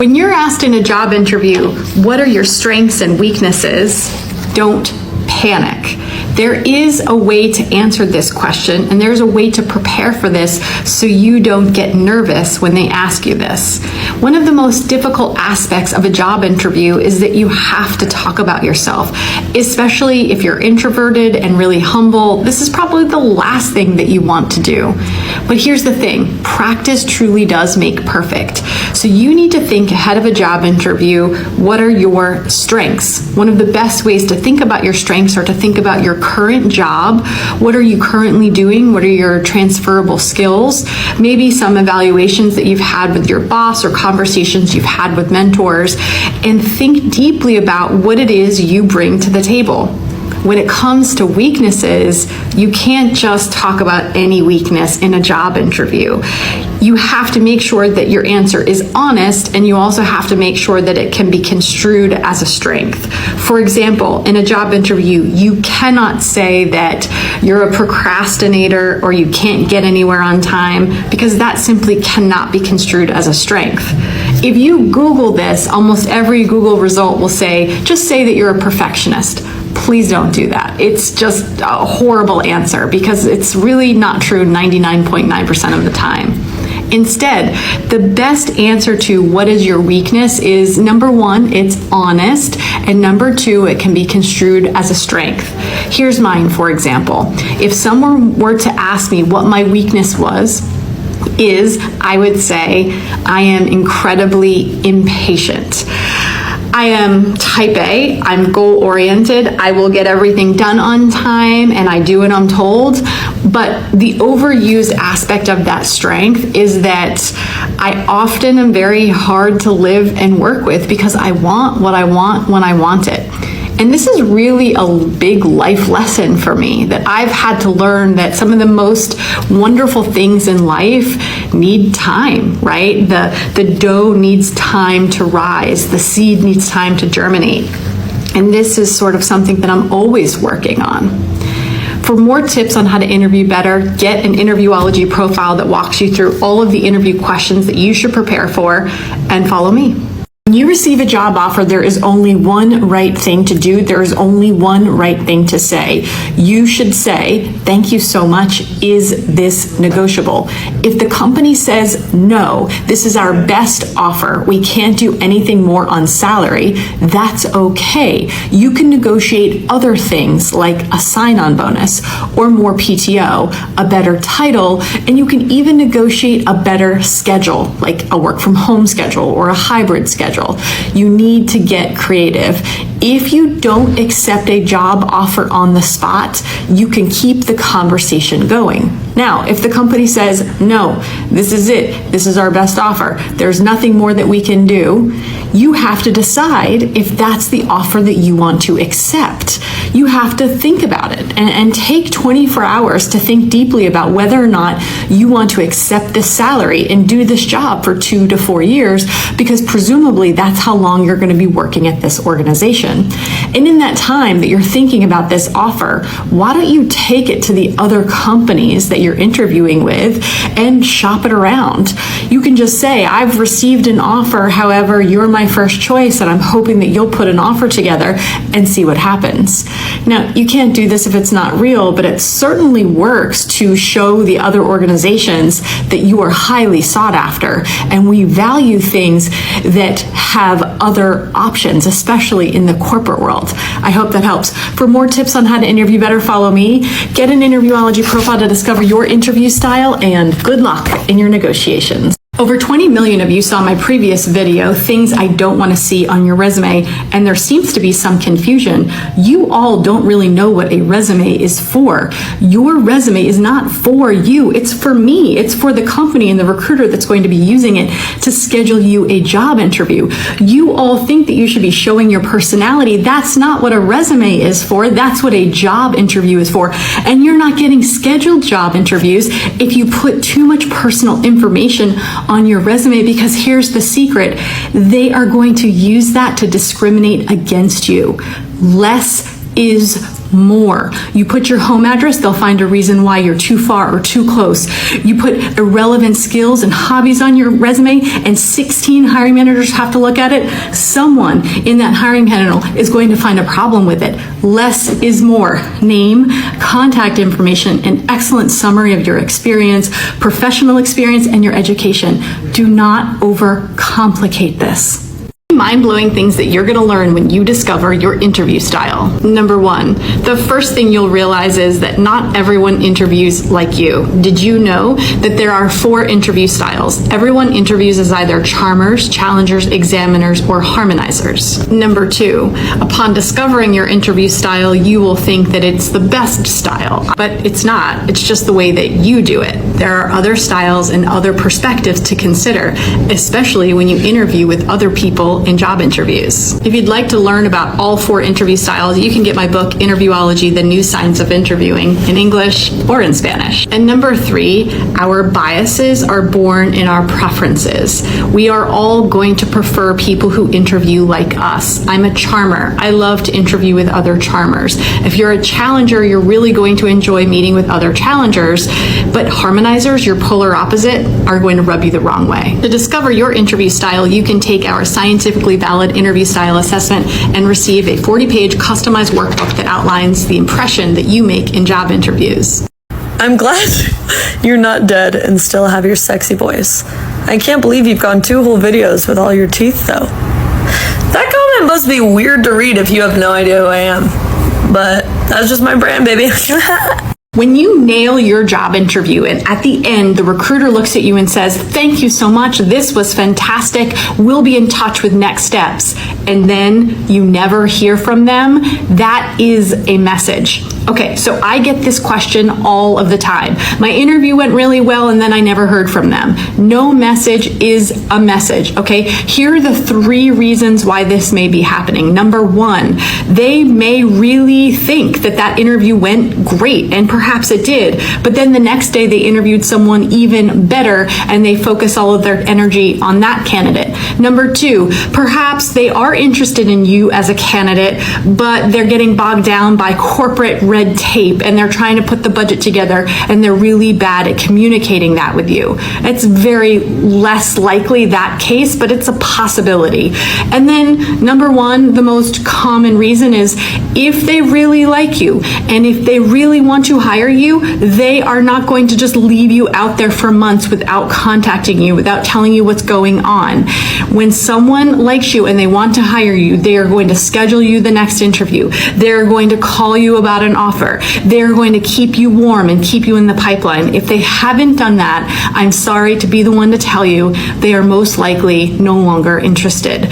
When you're asked in a job interview, what are your strengths and weaknesses? Don't panic. There is a way to answer this question, and there's a way to prepare for this so you don't get nervous when they ask you this. One of the most difficult aspects of a job interview is that you have to talk about yourself, especially if you're introverted and really humble. This is probably the last thing that you want to do. But here's the thing, practice truly does make perfect. So you need to think ahead of a job interview, what are your strengths? One of the best ways to think about your strengths are to think about your current job. What are you currently doing? What are your transferable skills? Maybe some evaluations that you've had with your boss or conversations you've had with mentors, and think deeply about what it is you bring to the table. When it comes to weaknesses, you can't just talk about any weakness in a job interview. You have to make sure that your answer is honest, and you also have to make sure that it can be construed as a strength. For example, in a job interview, you cannot say that you're a procrastinator or you can't get anywhere on time, because that simply cannot be construed as a strength. If you Google this, almost every Google result will say, just say that you're a perfectionist. Please don't do that. It's just a horrible answer because it's really not true 99.9% of the time. Instead, the best answer to what is your weakness is, number one, it's honest, and number two, it can be construed as a strength. Here's mine, for example. If someone were to ask me what my weakness was, I would say I am incredibly impatient. I am type A, I'm goal-oriented, I will get everything done on time, and I do what I'm told. But the overused aspect of that strength is that I often am very hard to live and work with because I want what I want when I want it. And this is really a big life lesson for me, that I've had to learn that some of the most wonderful things in life need time, right? The dough needs time to rise, the seed needs time to germinate. And this is sort of something that I'm always working on. For more tips on how to interview better, get an Interviewology profile that walks you through all of the interview questions that you should prepare for, and follow me. When you receive a job offer, there is only one right thing to do. There is only one right thing to say. You should say, thank you so much. Is this negotiable? If the company says, no, this is our best offer, we can't do anything more on salary, that's okay. You can negotiate other things like a sign-on bonus or more PTO, a better title, and you can even negotiate a better schedule, like a work from home schedule or a hybrid schedule. You need to get creative. If you don't accept a job offer on the spot, you can keep the conversation going. Now, if the company says, no, this is it, this is our best offer, there's nothing more that we can do, you have to decide if that's the offer that you want to accept. You have to think about it and take 24 hours to think deeply about whether or not you want to accept this salary and do this job for 2 to 4 years, because presumably that's how long you're going to be working at this organization. And in that time that you're thinking about this offer, why don't you take it to the other companies that you're interviewing with and shop it around? You can just say, I've received an offer, however, you're my first choice, and I'm hoping that you'll put an offer together and see what happens. Now, you can't do this if it's not real, but it certainly works to show the other organizations that you are highly sought after, and we value things that have other options, especially in the corporate world. I hope that helps. For more tips on how to interview better, follow me. Get an Interviewology profile to discover your interview style, and good luck in your negotiations. Over 20 million of you saw my previous video, Things I Don't Want to See on Your Resume, and there seems to be some confusion. You all don't really know what a resume is for. Your resume is not for you, it's for me. It's for the company and the recruiter that's going to be using it to schedule you a job interview. You all think that you should be showing your personality. That's not what a resume is for. That's what a job interview is for. And you're not getting scheduled job interviews if you put too much personal information on your resume, because here's the secret, they are going to use that to discriminate against you. Less is more. You put your home address, they'll find a reason why you're too far or too close. You put irrelevant skills and hobbies on your resume, and 16 hiring managers have to look at it. Someone in that hiring panel is going to find a problem with it. Less is more. Name, contact information, an excellent summary of your experience, professional experience, and your education. Do not overcomplicate this. Mind-blowing things that you're going to learn when you discover your interview style. Number one, the first thing you'll realize is that not everyone interviews like you. Did you know that there are 4 interview styles? Everyone interviews as either charmers, challengers, examiners, or harmonizers. Number 2, upon discovering your interview style, you will think that it's the best style, but it's not. It's just the way that you do it. There are other styles and other perspectives to consider, especially when you interview with other people in job interviews. If you'd like to learn about all 4 interview styles, you can get my book, Interviewology: The New Science of Interviewing, in English or in Spanish. And number 3, our biases are born in our preferences. We are all going to prefer people who interview like us. I'm a charmer. I love to interview with other charmers. If you're a challenger, you're really going to enjoy meeting with other challengers, but harmonizers, your polar opposite, are going to rub you the wrong way. To discover your interview style, you can take our scientifically valid interview style assessment and receive a 40-page customized workbook that outlines the impression that you make in job interviews. I'm glad you're not dead and still have your sexy voice. I can't believe you've gone 2 whole videos with all your teeth, though. That comment must be weird to read if you have no idea who I am. But that's just my brand, baby. When you nail your job interview and at the end, the recruiter looks at you and says, "Thank you so much, this was fantastic, we'll be in touch with next steps," and then you never hear from them, that is a message. Okay, so I get this question all of the time. My interview went really well and then I never heard from them. No message is a message, okay? Here are the 3 reasons why this may be happening. Number 1, they may really think that that interview went great, and perhaps it did, but then the next day they interviewed someone even better and they focus all of their energy on that candidate. Number 2, perhaps they are interested in you as a candidate, but they're getting bogged down by corporate red tape and they're trying to put the budget together and they're really bad at communicating that with you. It's very less likely that case, but it's a possibility. And then number 1, the most common reason is if they really like you and if they really want to hire you, they are not going to just leave you out there for months without contacting you, without telling you what's going on. When someone likes you and they want to hire you, they are going to schedule you the next interview. They're going to call you about an offer. They're going to keep you warm and keep you in the pipeline. If they haven't done that, I'm sorry to be the one to tell you, they are most likely no longer interested.